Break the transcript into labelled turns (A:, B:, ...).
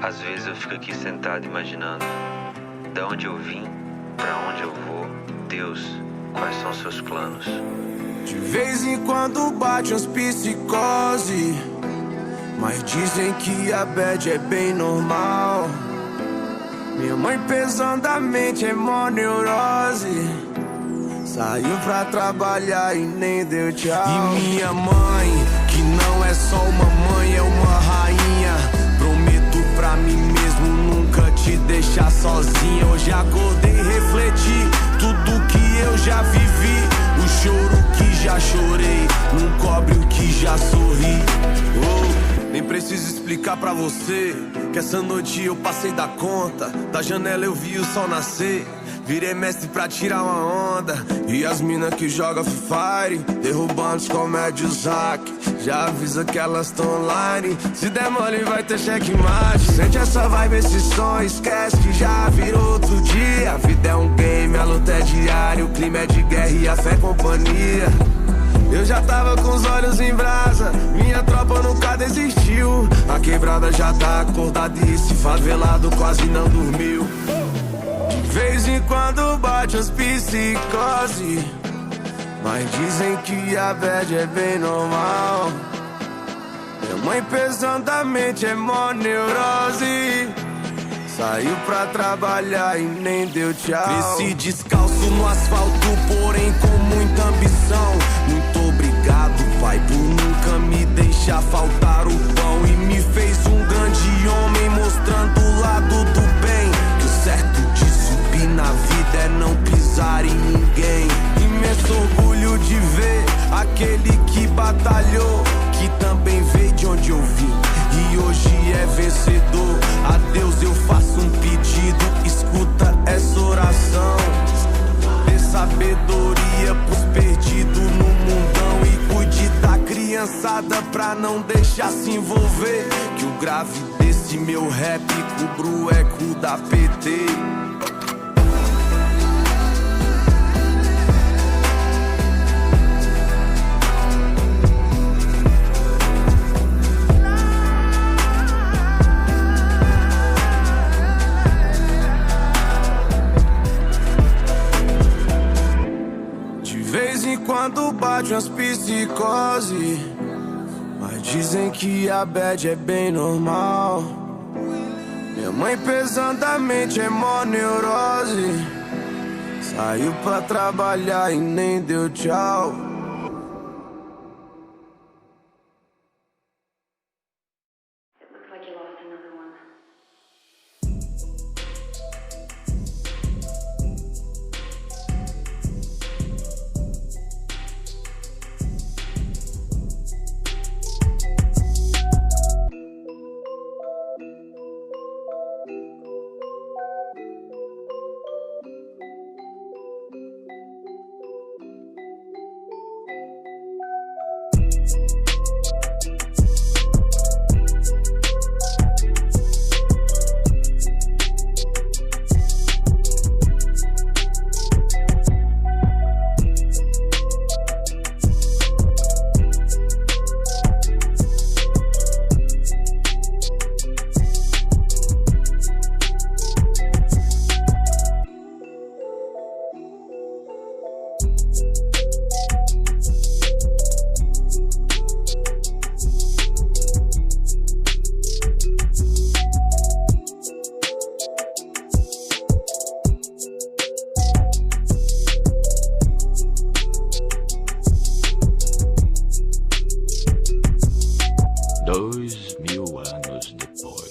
A: Às vezes eu fico aqui sentado imaginando da onde eu vim, pra onde eu vou. Deus, quais são seus planos?
B: De vez em quando bate umas psicose, mas dizem que a bad é bem normal. Minha mãe pesadamente é mó neurose, saiu pra trabalhar e nem deu tchau. E minha mãe, que não é só uma mãe, é uma rainha. Prometo pra mim mesmo nunca te deixar sozinha. Hoje acordei e refleti tudo que eu já vivi. O choro que já chorei não cobre o que já sorri. Oh, nem preciso explicar pra você que essa noite eu passei da conta. Da janela eu vi o sol nascer, virei mestre pra tirar uma onda. E as mina que joga Free Fire, derrubando os comédios hack. Já avisa que elas tão online, se der mole vai ter checkmate. Sente essa vibe, esse som, esquece que já virou outro dia. A vida é um game, a luta é diária, o clima é de guerra e a fé é companhia. Eu já tava com os olhos em brasa, minha tropa nunca desistiu. A quebrada já tá acordada e esse favelado quase não dormiu. De vez em quando bate as psicose, mas dizem que a bad é bem normal. Minha mãe pesadamente é mó neurose, saiu pra trabalhar e nem deu tchau. Cresci descalço no asfalto, porém com muita ambição. Muito obrigado, pai, por nunca me deixar faltar o pão. E me fez um grande homem, mostrando o lado do bem. Que o certo de subir na vida é não pisar em ninguém. Imenso orgulho de ver aquele que batalhou, que também veio de onde eu vim e hoje é vencedor. A Deus eu faço um pedido, escuta essa oração. Dê sabedoria pros perdidos no mundão e cuide da criançada pra não deixar se envolver. Que o grave desse meu rap cubra o eco da PT. Quando bate umas psicose, mas dizem que a bad é bem normal. Minha mãe pesadamente é mó neurose, saiu pra trabalhar e nem deu tchau.
C: Dois mil anos depois.